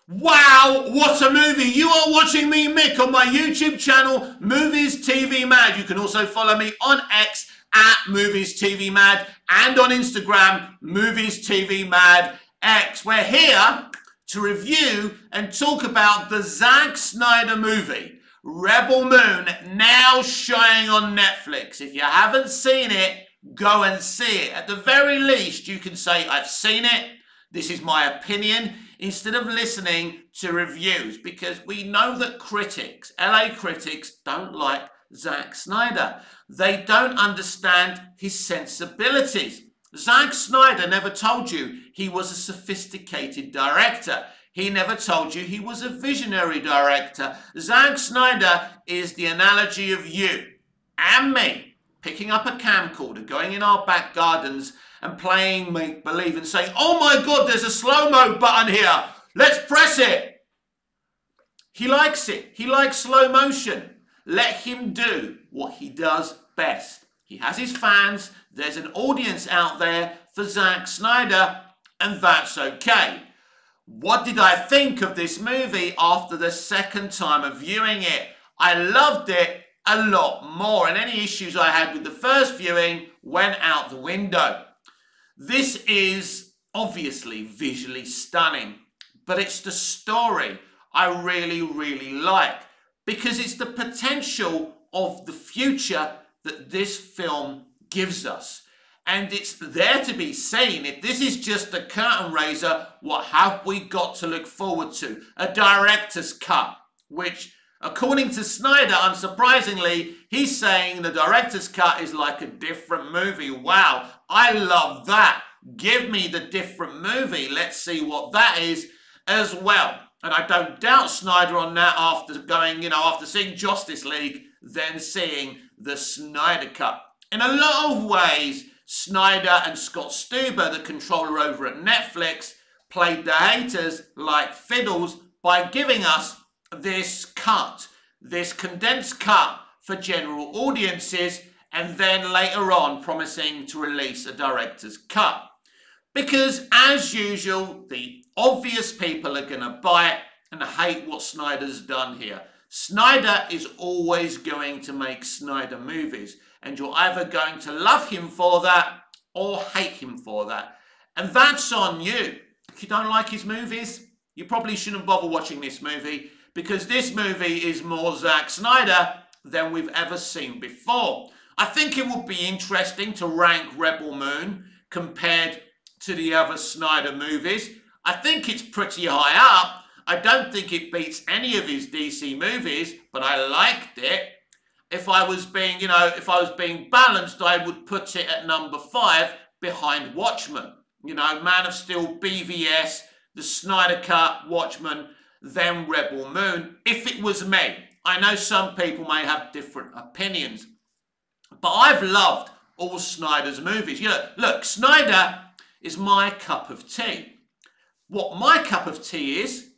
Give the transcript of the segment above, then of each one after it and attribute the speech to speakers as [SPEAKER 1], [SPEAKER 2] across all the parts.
[SPEAKER 1] Wow, what a movie! You are watching me, Mick, on my YouTube channel, Movies TV Mad. You can also follow me on X at Movies TV Mad and on Instagram, Movies TV Mad X. We're here to review and talk about the Zack Snyder movie, Rebel Moon, now showing on Netflix. If you haven't seen it, go and see it. At the very least, you can say, I've seen it, this is my opinion, instead of listening to reviews, because we know that critics, LA critics, don't like Zack Snyder. They don't understand his sensibilities. Zack Snyder never told you he was a sophisticated director. He never told you he was a visionary director. Zack Snyder is the analogy of you and me picking up a camcorder, going in our back gardens and playing make-believe and saying, oh my God, there's a slow-mo button here. Let's press it. He likes it. He likes slow motion. Let him do what he does best. He has his fans. There's an audience out there for Zack Snyder, and that's okay. What did I think of this movie after the second time of viewing it? I loved it a lot more, and any issues I had with the first viewing went out the window. This is obviously visually stunning, but it's the story I really, really like, because it's the potential of the future that this film gives us. And it's there to be seen. If this is just a curtain raiser, what have we got to look forward to? A director's cut, which, according to Snyder, unsurprisingly, he's saying the director's cut is like a different movie. Wow, I love that. Give me the different movie. Let's see what that is as well. And I don't doubt Snyder on that after going, after seeing Justice League, then seeing the Snyder cut. In a lot of ways, Snyder and Scott Stuber, the controller over at Netflix, played the haters like fiddles by giving us this cut, this condensed cut for general audiences, and then later on promising to release a director's cut. Because, as usual, the obvious people are going to buy it and hate what Snyder's done here. Snyder is always going to make Snyder movies, and you're either going to love him for that or hate him for that. And that's on you. If you don't like his movies, you probably shouldn't bother watching this movie, because this movie is more Zack Snyder than we've ever seen before. I think it would be interesting to rank Rebel Moon compared to the other Snyder movies. I think it's pretty high up. I don't think it beats any of his DC movies, but I liked it. If I was being, being balanced, I would put it at number 5 behind Watchmen. Man of Steel, BVS, the Snyder Cut, Watchmen, then Rebel Moon. If it was me, I know some people may have different opinions, but I've loved all Snyder's movies. Look, Snyder is my cup of tea. What my cup of tea is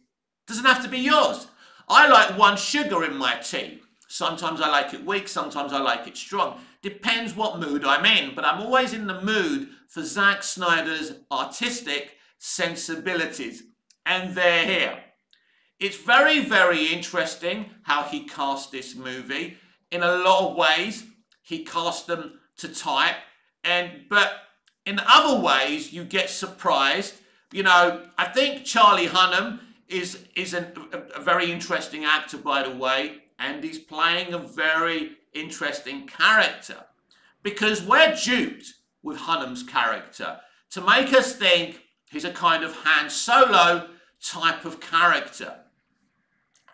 [SPEAKER 1] doesn't have to be yours. I like one sugar in my tea. Sometimes I like it weak, sometimes I like it strong. Depends what mood I'm in, but I'm always in the mood for Zack Snyder's artistic sensibilities, and they're here. It's very, very interesting how he cast this movie. In a lot of ways, he cast them to type, but in other ways, you get surprised. I think Charlie Hunnam is a very interesting actor, by the way, and he's playing a very interesting character, because we're duped with Hunnam's character to make us think he's a kind of Han Solo type of character.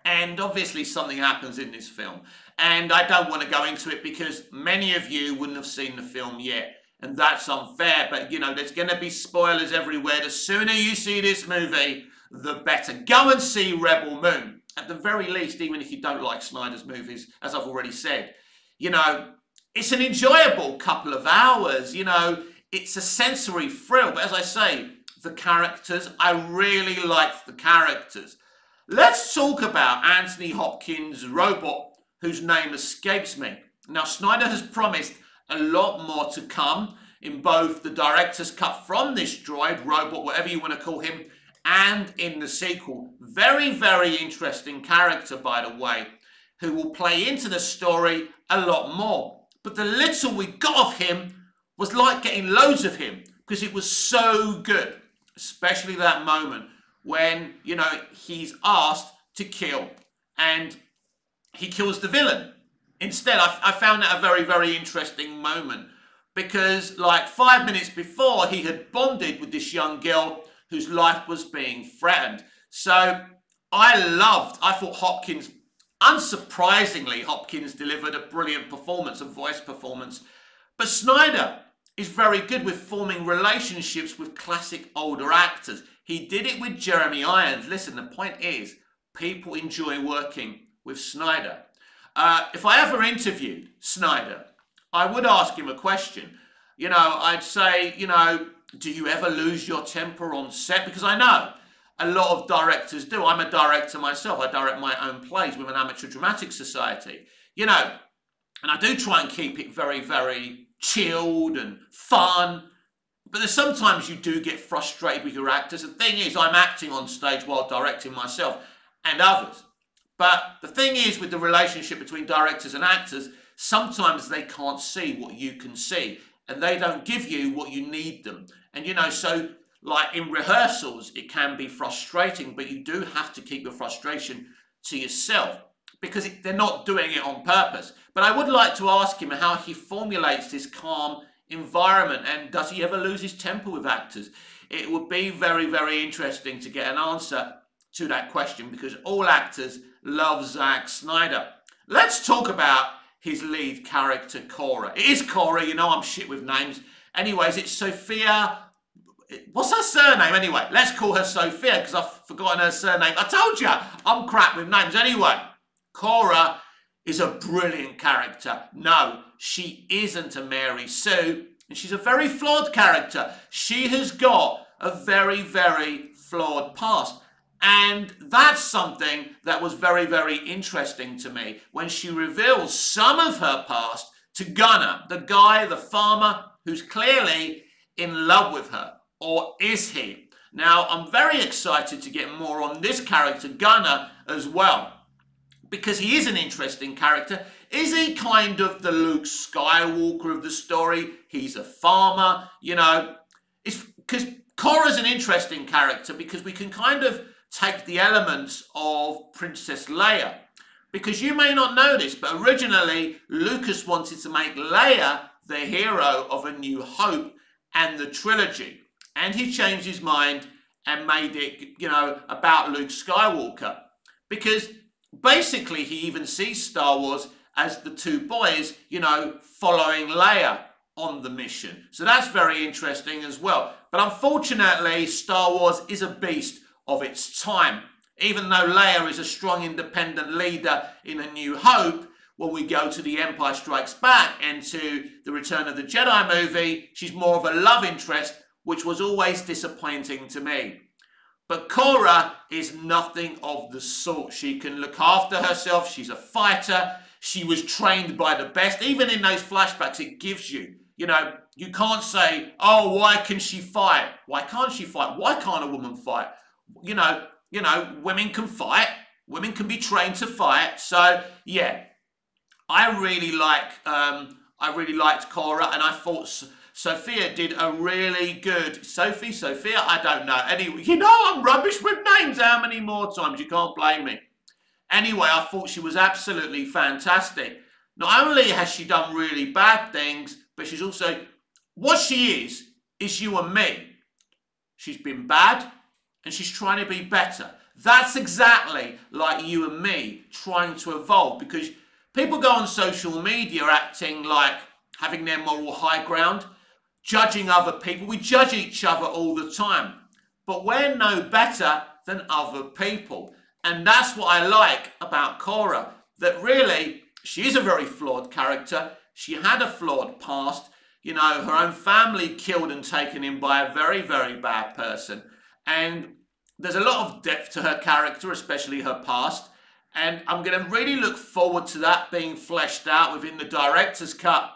[SPEAKER 1] And obviously something happens in this film, and I don't want to go into it because many of you wouldn't have seen the film yet, and that's unfair. But there's going to be spoilers everywhere. The sooner you see this movie, the better. Go and see Rebel Moon. At the very least, even if you don't like Snyder's movies, as I've already said, it's an enjoyable couple of hours. It's a sensory thrill. But as I say, the characters, I really liked the characters. Let's talk about Anthony Hopkins' robot, whose name escapes me. Now, Snyder has promised a lot more to come in both the director's cut from this droid, robot, whatever you want to call him, and in the sequel. Very, very interesting character, by the way, who will play into the story a lot more. But the little we got of him was like getting loads of him, because it was so good, especially that moment when, you know, he's asked to kill and he kills the villain. Instead, I found that a very, very interesting moment, because like 5 minutes before, he had bonded with this young girl whose life was being threatened. So I thought Hopkins, unsurprisingly, Hopkins delivered a brilliant performance, a voice performance. But Snyder is very good with forming relationships with classic older actors. He did it with Jeremy Irons. Listen, the point is, people enjoy working with Snyder. If I ever interviewed Snyder, I would ask him a question. You know, I'd say, you know, do you ever lose your temper on set? Because I know a lot of directors do. I'm a director myself. I direct my own plays with an amateur dramatic society. You know, and I do try and keep it very, very chilled and fun. But there's sometimes you do get frustrated with your actors. The thing is, I'm acting on stage while directing myself and others. But the thing is, with the relationship between directors and actors, sometimes they can't see what you can see, and they don't give you what you need them. And, you know, so like in rehearsals, it can be frustrating, but you do have to keep your frustration to yourself, because they're not doing it on purpose. But I would like to ask him how he formulates this calm environment, and does he ever lose his temper with actors? It would be very, very interesting to get an answer to that question, because all actors love Zack Snyder. Let's talk about his lead character, Cora. It is Cora, you know I'm shit with names. Anyways, it's Sophia. What's her surname anyway? Let's call her Sophia, because I've forgotten her surname. I told you, I'm crap with names. Anyway, Cora is a brilliant character. No, she isn't a Mary Sue, and she's a very flawed character. She has got a very, very flawed past. And that's something that was very, very interesting to me when she reveals some of her past to Gunnar, the guy, the farmer, who's clearly in love with her. Or is he? Now, I'm very excited to get more on this character, Gunnar, as well, because he is an interesting character. Is he kind of the Luke Skywalker of the story? He's a farmer, you know. It's because Cora's an interesting character, because we can kind of take the elements of Princess Leia. Because you may not know this, but originally Lucas wanted to make Leia the hero of A New Hope and the trilogy. And he changed his mind and made it, you know, about Luke Skywalker. Because basically he even sees Star Wars as the two boys, you know, following Leia on the mission. So that's very interesting as well. But unfortunately, Star Wars is a beast of its time. Even though Leia is a strong independent leader in A New Hope, when we go to The Empire Strikes Back and to the Return of the Jedi movie, she's more of a love interest, which was always disappointing to me. But Cora is nothing of the sort. She can look after herself. She's a fighter. She was trained by the best. Even in those flashbacks, it gives you, you know, you can't say, oh, why can she fight? Why can't she fight? Why can't a woman fight? You know, women can fight. Women can be trained to fight. So, yeah, I really liked Cora, and I thought Sophia did a really good... Sophia, I don't know. Anyway, you know I'm rubbish with names. How many more times? You can't blame me. Anyway, I thought she was absolutely fantastic. Not only has she done really bad things, but she's also... What she is you and me. She's been bad, and she's trying to be better. That's exactly like you and me trying to evolve, because people go on social media acting like having their moral high ground, judging other people. We judge each other all the time, but we're no better than other people. And that's what I like about Cora, that really she is a very flawed character. She had a flawed past. You know, her own family killed and taken in by a very, very bad person. And there's a lot of depth to her character, especially her past. And I'm going to really look forward to that being fleshed out within the director's cut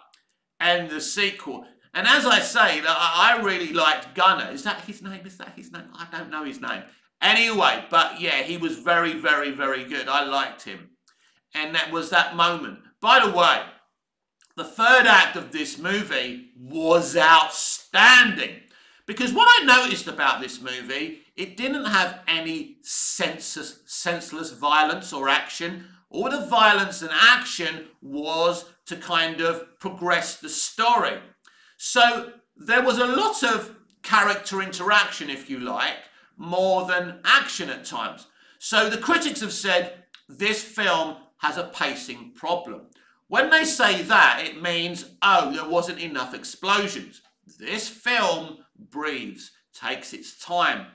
[SPEAKER 1] and the sequel. And as I say, I really liked Gunner. Is that his name? Is that his name? I don't know his name. Anyway, but yeah, he was very, very, very good. I liked him. And that was that moment. By the way, the third act of this movie was outstanding. Because what I noticed about this movie, it didn't have any senseless violence or action. All the violence and action was to kind of progress the story. So there was a lot of character interaction, if you like, more than action at times. So the critics have said this film has a pacing problem. When they say that, it means, oh, there wasn't enough explosions. This film breathes, takes its time.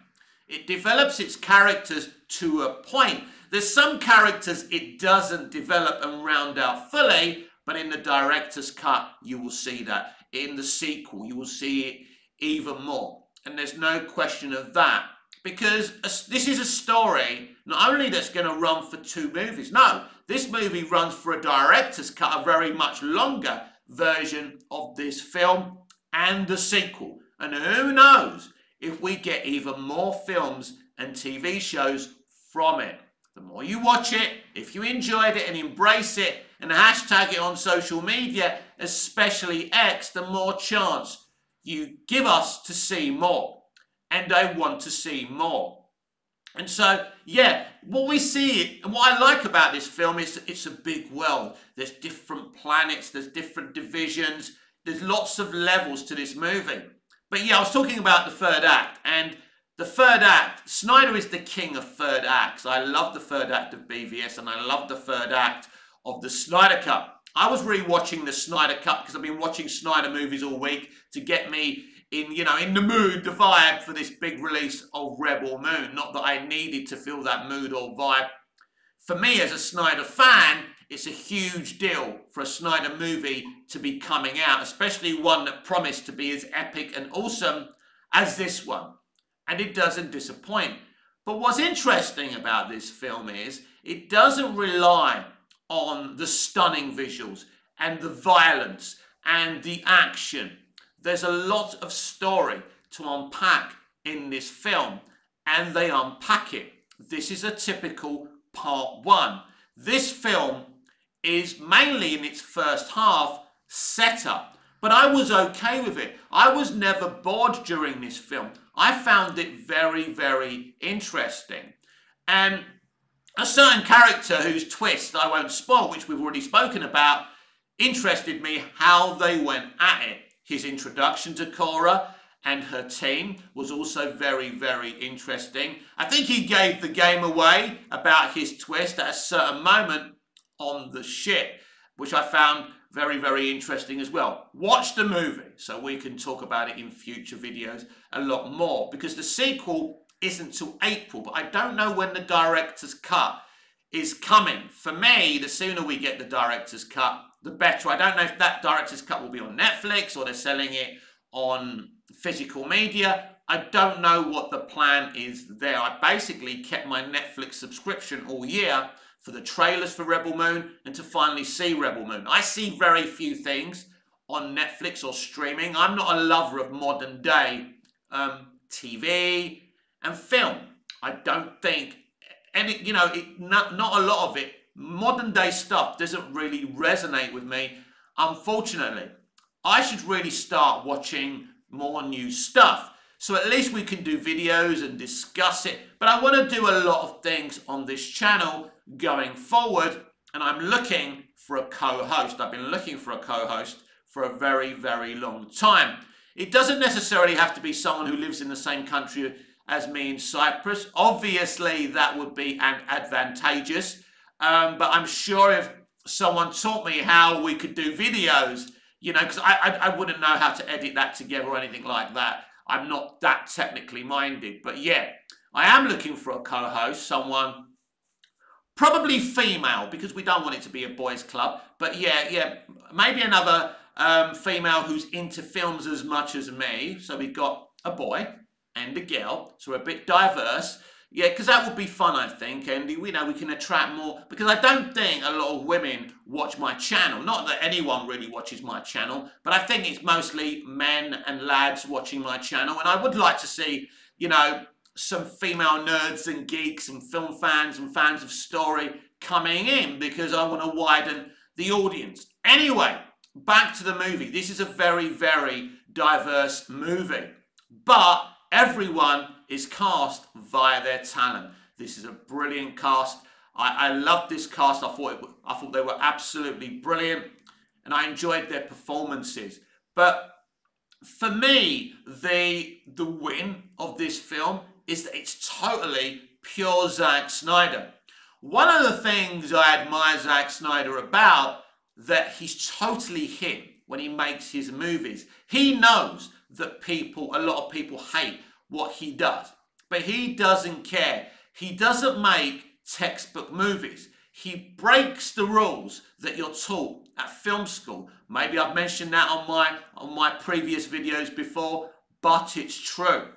[SPEAKER 1] It develops its characters to a point. There's some characters it doesn't develop and round out fully, but in the director's cut, you will see that. In the sequel, you will see it even more. And there's no question of that. Because this is a story, not only that's going to run for 2 movies. No, this movie runs for a director's cut, a very much longer version of this film and the sequel. And who knows if we get even more films and TV shows from it. The more you watch it, if you enjoyed it and embrace it and hashtag it on social media, especially X, the more chance you give us to see more. And I want to see more. And so, yeah, what we see and what I like about this film is it's a big world. There's different planets, there's different divisions, there's lots of levels to this movie. But yeah, I was talking about the third act, and the third act, Snyder is the king of third acts. I love the third act of BVS, and I love the third act of the Snyder Cut. I was rewatching the Snyder Cut because I've been watching Snyder movies all week to get me in, in the mood, the vibe for this big release of Rebel Moon. Not that I needed to feel that mood or vibe. For me, as a Snyder fan, it's a huge deal for a Snyder movie to be coming out, especially one that promised to be as epic and awesome as this one. And it doesn't disappoint. But what's interesting about this film is it doesn't rely on the stunning visuals and the violence and the action. There's a lot of story to unpack in this film, and they unpack it. This is a typical part 1. This film is mainly in its first half setup, but I was okay with it. I was never bored during this film. I found it very, very interesting. And a certain character whose twist I won't spoil, which we've already spoken about, interested me how they went at it. His introduction to Cora and her team was also very, very interesting. I think he gave the game away about his twist at a certain moment on the ship, which I found very, very interesting as well. Watch the movie so we can talk about it in future videos a lot more, because the sequel isn't till April, but I don't know when the director's cut is coming. For me, the sooner we get the director's cut, the better. I don't know if that director's cut will be on Netflix or they're selling it on physical media. I don't know what the plan is there. I basically kept my Netflix subscription all year for the trailers for Rebel Moon and to finally see Rebel Moon. I see very few things on Netflix or streaming. I'm not a lover of modern day TV and film. I don't think, and not a lot of it, modern day stuff doesn't really resonate with me, unfortunately. I should really start watching more new stuff, so at least we can do videos and discuss it. But I want to do a lot of things on this channel going forward, and I'm looking for a co-host. I've been looking for a co-host for a very, very long time. It doesn't necessarily have to be someone who lives in the same country as me in Cyprus. Obviously, that would be advantageous. But I'm sure if someone taught me how we could do videos, because I wouldn't know how to edit that together or anything like that. I'm not that technically minded. But yeah, I am looking for a co-host, someone probably female, because we don't want it to be a boys' club. But yeah, maybe another female who's into films as much as me. So we've got a boy and a girl, so we're a bit diverse. Yeah, because that would be fun, I think, and we can attract more. Because I don't think a lot of women watch my channel. Not that anyone really watches my channel, but I think it's mostly men and lads watching my channel. And I would like to see, some female nerds and geeks and film fans and fans of story coming in, because I want to widen the audience. Anyway, back to the movie. This is a very, very diverse movie, but everyone is cast via their talent. This is a brilliant cast. I love this cast. I thought they were absolutely brilliant, and I enjoyed their performances. But for me, the win of this film is that it's totally pure Zack Snyder. One of the things I admire Zack Snyder about, that he's totally him when he makes his movies. He knows that a lot of people hate what he does, but he doesn't care. He doesn't make textbook movies. He breaks the rules that you're taught at film school. Maybe I've mentioned that on my previous videos before, but it's true.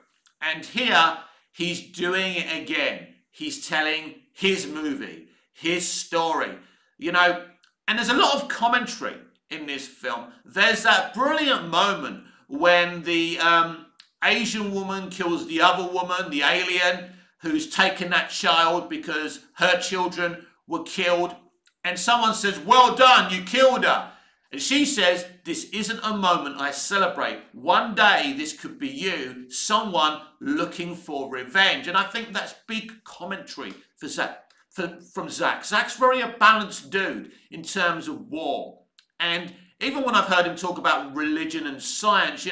[SPEAKER 1] And here he's doing it again. He's telling his movie, his story, and there's a lot of commentary in this film. There's that brilliant moment when the Asian woman kills the other woman, the alien, who's taken that child because her children were killed. And someone says, "Well done, you killed her." And she says, "This isn't a moment I celebrate. One day this could be you, someone looking for revenge." And I think that's big commentary for from Zack. Zack's very a balanced dude in terms of war. And even when I've heard him talk about religion and science,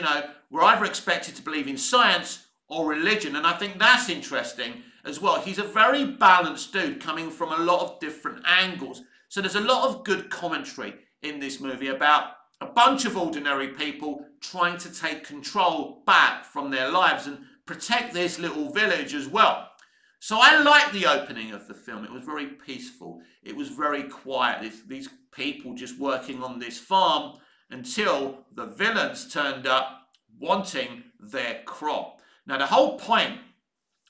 [SPEAKER 1] we're either expected to believe in science or religion. And I think that's interesting as well. He's a very balanced dude coming from a lot of different angles. So there's a lot of good commentary in this movie about a bunch of ordinary people trying to take control back from their lives and protect this little village as well. So I like the opening of the film. It was very peaceful. It was very quiet. These people just working on this farm until the villains turned up wanting their crop. Now, the whole point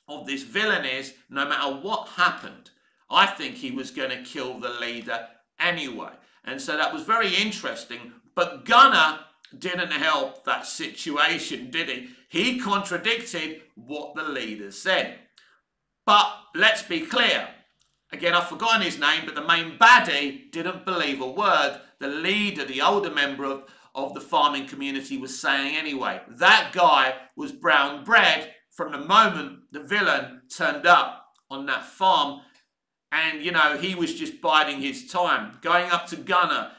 [SPEAKER 1] of this villain is, no matter what happened, I think he was going to kill the leader anyway. And so that was very interesting. But Gunnar didn't help that situation, did he? He contradicted what the leader said. But let's be clear. Again, I've forgotten his name, but the main baddie didn't believe a word the leader, the older member of the farming community, was saying anyway. That guy was brown bread from the moment the villain turned up on that farm. And, he was just biding his time, going up to Gunnar,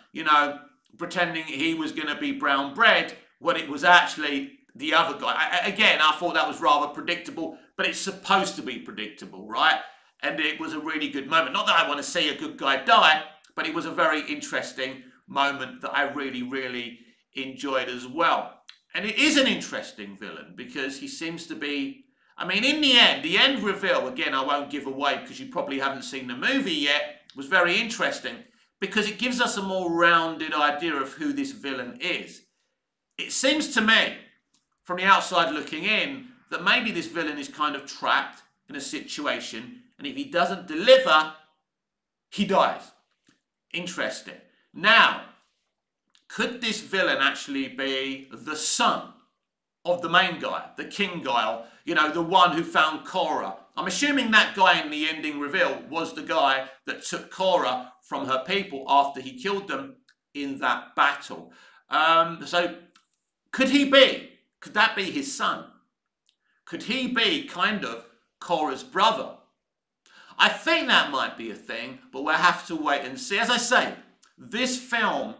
[SPEAKER 1] pretending he was going to be brown bread when it was actually the other guy. Again, I thought that was rather predictable, but it's supposed to be predictable, right? And it was a really good moment. Not that I want to see a good guy die, but it was a very interesting moment that I really, really enjoyed as well. And it is an interesting villain because he seems to be, in the end reveal, again, I won't give away because you probably haven't seen the movie yet, was very interesting because it gives us a more rounded idea of who this villain is. It seems to me, from the outside looking in, that maybe this villain is kind of trapped in a situation, and if he doesn't deliver, he dies. Interesting. Now, could this villain actually be the son of the main guy, the king guy, the one who found Cora? I'm assuming that guy in the ending reveal was the guy that took Cora from her people after he killed them in that battle. So could that be his son? Could he be kind of Cora's brother? I think that might be a thing, but we'll have to wait and see. As I say, this film,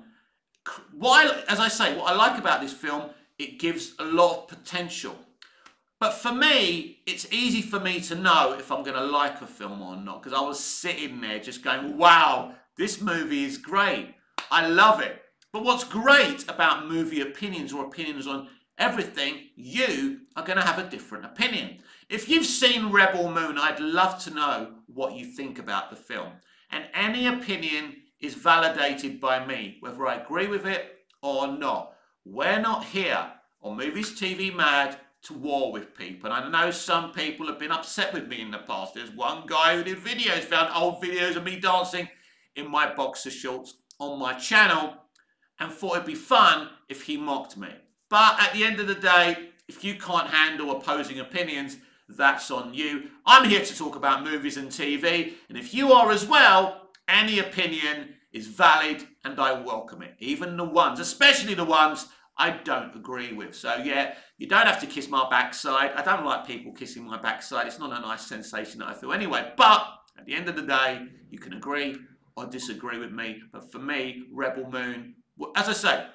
[SPEAKER 1] what I like about this film, it gives a lot of potential. But for me, it's easy for me to know if I'm going to like a film or not, because I was sitting there just going, wow, this movie is great. I love it. But what's great about movie opinions or opinions on everything, you are going to have a different opinion. If you've seen Rebel Moon, I'd love to know what you think about the film. And any opinion is validated by me, whether I agree with it or not. We're not here on Movies TV Mad to war with people. And I know some people have been upset with me in the past. There's one guy who did videos, found old videos of me dancing in my boxer shorts on my channel and thought it'd be fun if he mocked me. But at the end of the day, if you can't handle opposing opinions, that's on you. I'm here to talk about movies and TV, and if you are as well, any opinion is valid and I welcome it. Even the ones, especially the ones I don't agree with. So yeah, you don't have to kiss my backside. I don't like people kissing my backside. It's not a nice sensation that I feel anyway. But at the end of the day, you can agree or disagree with me. But for me, Rebel Moon, as I say,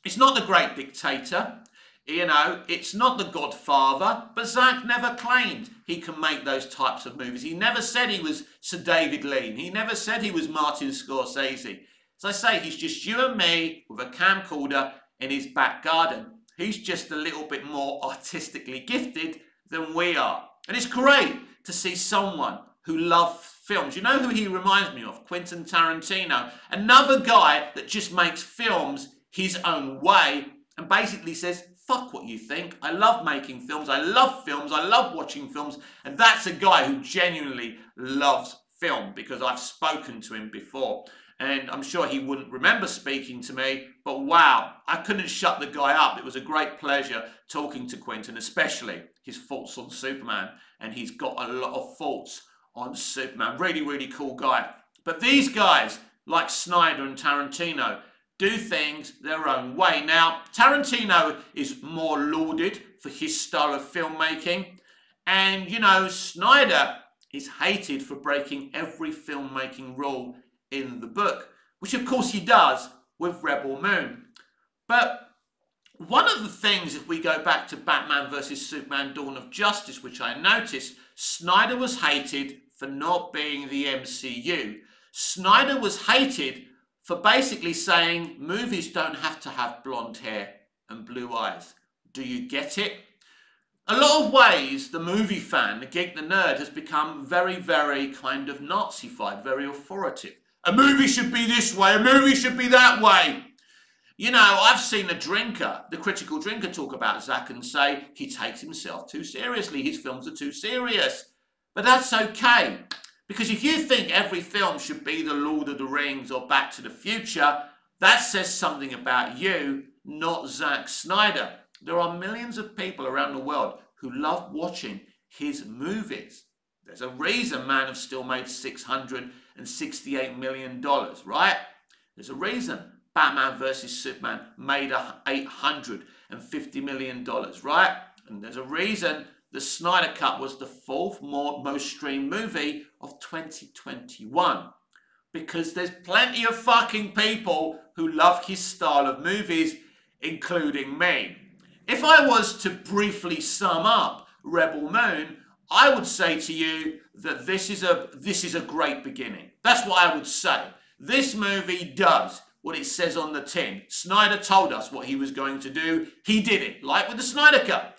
[SPEAKER 1] it's not the Great Dictator. You know, it's not The Godfather, but Zack never claimed he can make those types of movies. He never said he was Sir David Lean. He never said he was Martin Scorsese. As I say, he's just you and me with a camcorder in his back garden. He's just a little bit more artistically gifted than we are. And it's great to see someone who loves films. You know who he reminds me of? Quentin Tarantino. Another guy that just makes films his own way and basically says, fuck what you think. I love making films. I love films. I love watching films. And that's a guy who genuinely loves film because I've spoken to him before. And I'm sure he wouldn't remember speaking to me. But wow, I couldn't shut the guy up. It was a great pleasure talking to Quentin, especially his thoughts on Superman. And he's got a lot of thoughts on Superman. Really, really cool guy. But these guys, like Snyder and Tarantino, do things their own way. Now, Tarantino is more lauded for his style of filmmaking. And, you know, Snyder is hated for breaking every filmmaking rule in the book, which of course he does with Rebel Moon. But one of the things, if we go back to Batman vs Superman Dawn of Justice, which I noticed, Snyder was hated for not being the MCU. Snyder was hated for basically saying movies don't have to have blonde hair and blue eyes. Do you get it? A lot of ways, the movie fan, the geek, the nerd, has become very, very kind of Nazi-fied, very authoritative. A movie should be this way, a movie should be that way. You know, I've seen a drinker, the critical drinker, talk about Zack and say he takes himself too seriously. His films are too serious. But that's okay. Because if you think every film should be The Lord of the Rings or Back to the Future, that says something about you, not Zack Snyder. There are millions of people around the world who love watching his movies. There's a reason Man of Steel made $668 million, right? There's a reason Batman vs Superman made $850 million, right? And there's a reason the Snyder Cut was the fourth most streamed movie of 2021. Because there's plenty of fucking people who love his style of movies, including me. If I was to briefly sum up Rebel Moon, I would say to you that this is a great beginning. That's what I would say. This movie does what it says on the tin. Snyder told us what he was going to do. He did it, like with the Snyder Cut.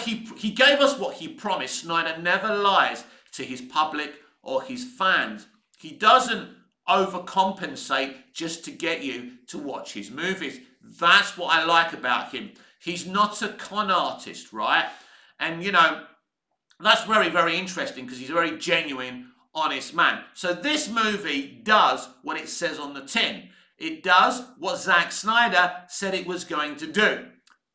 [SPEAKER 1] He gave us what he promised. Snyder never lies to his public or his fans. He doesn't overcompensate just to get you to watch his movies. That's what I like about him. He's not a con artist, right? And, you know, that's very, very interesting because he's a very genuine, honest man. So this movie does what it says on the tin. It does what Zack Snyder said it was going to do.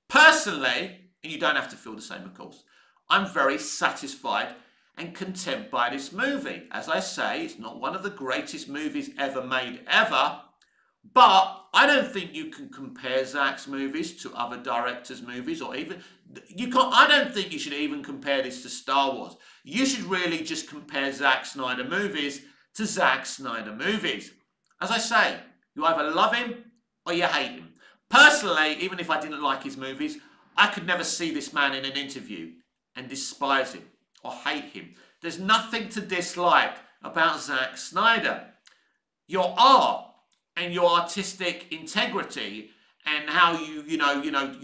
[SPEAKER 1] Personally, and you don't have to feel the same, of course, I'm very satisfied and content by this movie. As I say, it's not one of the greatest movies ever made, ever. But I don't think you can compare Zack's movies to other directors' movies, or even I don't think you should even compare this to Star Wars. You should really just compare Zack Snyder movies to Zack Snyder movies. As I say, you either love him or you hate him. Personally, even if I didn't like his movies, I could never see this man in an interview and despise him or hate him. There's nothing to dislike about Zack Snyder. Your art and your artistic integrity and how you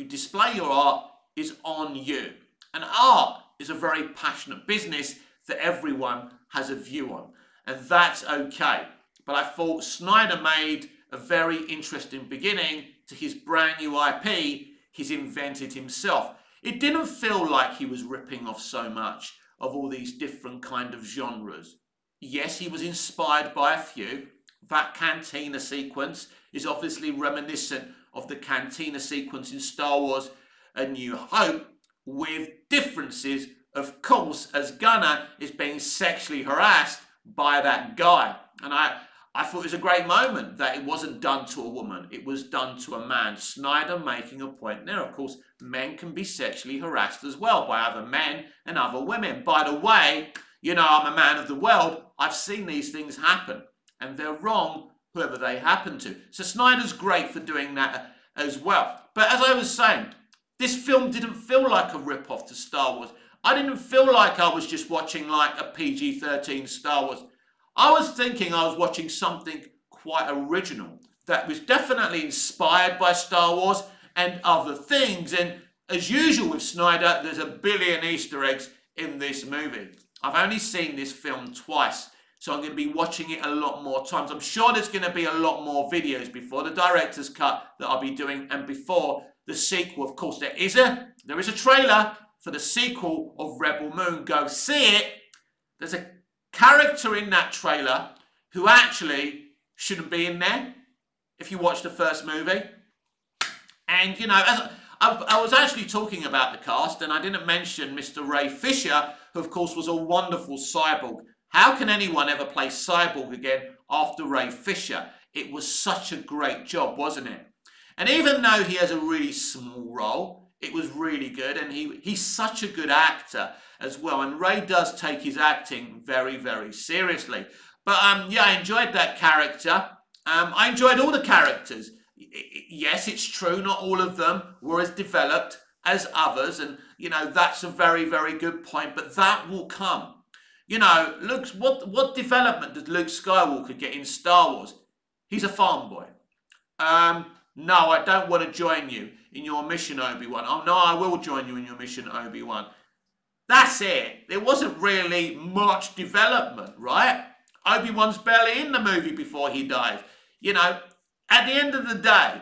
[SPEAKER 1] display your art is on you. And art is a very passionate business that everyone has a view on. And that's okay. But I thought Snyder made a very interesting beginning to his brand new IP he's invented himself. It didn't feel like he was ripping off so much of all these different kind of genres. Yes, he was inspired by a few. That cantina sequence is obviously reminiscent of the cantina sequence in Star Wars A New Hope, with differences, of course, as Gunnar is being sexually harassed by that guy. And I thought it was a great moment that it wasn't done to a woman, it was done to a man. Snyder making a point there. Of course, men can be sexually harassed as well by other men and other women. By the way, you know, I'm a man of the world. I've seen these things happen, and they're wrong, whoever they happen to. So Snyder's great for doing that as well. But as I was saying, this film didn't feel like a rip-off to Star Wars. I didn't feel like I was just watching like a PG-13 Star Wars. I was thinking I was watching something quite original that was definitely inspired by Star Wars and other things. And as usual with Snyder, there's a billion Easter eggs in this movie. I've only seen this film twice, so I'm going to be watching it a lot more times. I'm sure there's going to be a lot more videos before the director's cut that I'll be doing and before the sequel. Of course, there is a trailer for the sequel of Rebel Moon. Go see it. There's a character in that trailer who actually shouldn't be in there if you watch the first movie. And, you know, as I was actually talking about the cast, and I didn't mention Mr. Ray Fisher, who, of course, was a wonderful Cyborg. How can anyone ever play Cyborg again after Ray Fisher? It was such a great job, wasn't it? And even though he has a really small role, it was really good, and he's such a good actor as well. And Ray does take his acting very, very seriously. But yeah, I enjoyed that character. I enjoyed all the characters. Yes, it's true, not all of them were as developed as others, and you know, that's a very, very good point, but that will come. You know, what development does Luke Skywalker get in Star Wars? He's a farm boy. No, I don't want to join you in your mission, Obi-Wan. Oh no, I will join you in your mission, Obi-Wan. That's it. There wasn't really much development, right? Obi-Wan's barely in the movie before he dies. You know, at the end of the day,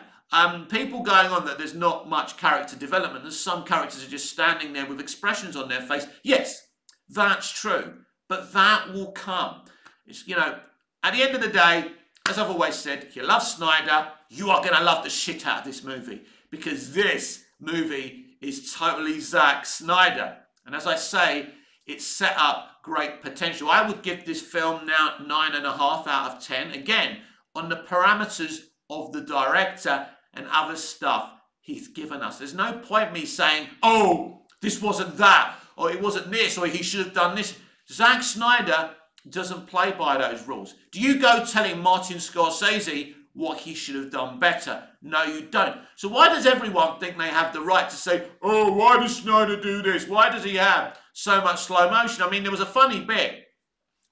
[SPEAKER 1] people going on that there's not much character development, and some characters are just standing there with expressions on their face. Yes, that's true, but that will come. It's, you know, at the end of the day, as I've always said, if you love Snyder, you are going to love the shit out of this movie, because this movie is totally Zack Snyder. And as I say, it's set up great potential. I would give this film now 9.5 out of 10. Again, on the parameters of the director and other stuff he's given us. There's no point me saying, oh, this wasn't that, or it wasn't this, or he should have done this. Zack Snyder doesn't play by those rules. Do you go telling Martin Scorsese what he should have done better? No, you don't. So why does everyone think they have the right to say, oh, why does Snyder do this? Why does he have so much slow motion? I mean, there was a funny bit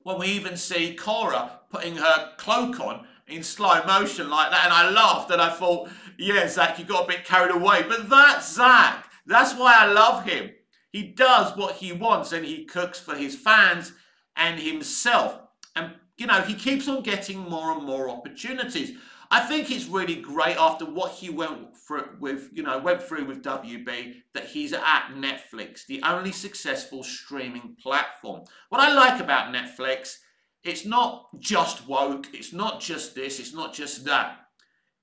[SPEAKER 1] when we even see Cora putting her cloak on in slow motion like that, and I laughed and I thought, yeah, Zack, you got a bit carried away. But that's Zack. That's why I love him. He does what he wants, and he cooks for his fans and himself. And, you know, he keeps on getting more and more opportunities. I think it's really great after what he went through with WB, that he's at Netflix, the only successful streaming platform. What I like about Netflix, it's not just woke, it's not just this, it's not just that.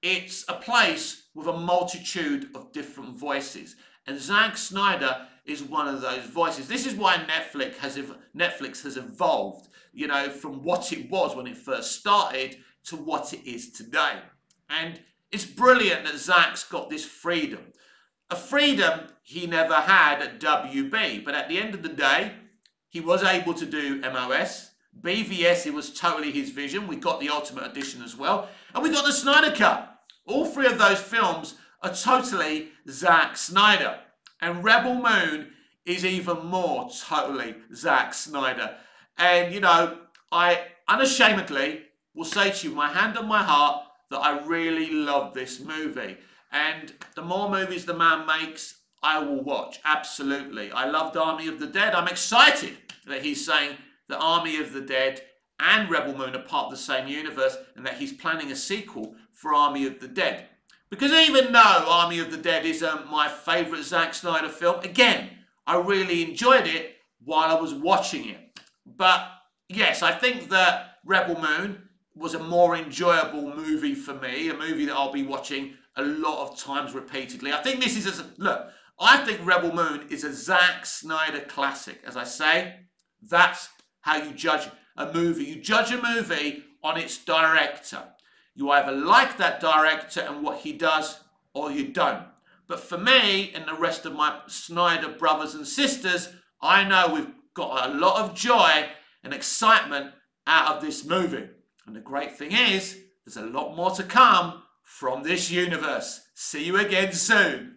[SPEAKER 1] It's a place with a multitude of different voices. And Zack Snyder is one of those voices. This is why Netflix has evolved, you know, from what it was when it first started to what it is today. And it's brilliant that Zack's got this freedom. A freedom he never had at WB. But at the end of the day, he was able to do MOS. BVS, it was totally his vision. We got the Ultimate Edition as well. And we got the Snyder Cut. All three of those films are totally Zack Snyder. And Rebel Moon is even more totally Zack Snyder. And, you know, I unashamedly will say to you, my hand on my heart, that I really love this movie. And the more movies the man makes, I will watch. Absolutely. I loved Army of the Dead. I'm excited that he's saying that Army of the Dead and Rebel Moon are part of the same universe, and that he's planning a sequel for Army of the Dead. Because even though Army of the Dead isn't my favourite Zack Snyder film, again, I really enjoyed it while I was watching it. But yes, I think that Rebel Moon was a more enjoyable movie for me, a movie that I'll be watching a lot of times repeatedly. I think this is look, I think Rebel Moon is a Zack Snyder classic. As I say, that's how you judge a movie. You judge a movie on its director. You either like that director and what he does, or you don't. But for me and the rest of my Snyder brothers and sisters, I know we've got a lot of joy and excitement out of this movie. And the great thing is, there's a lot more to come from this universe. See you again soon.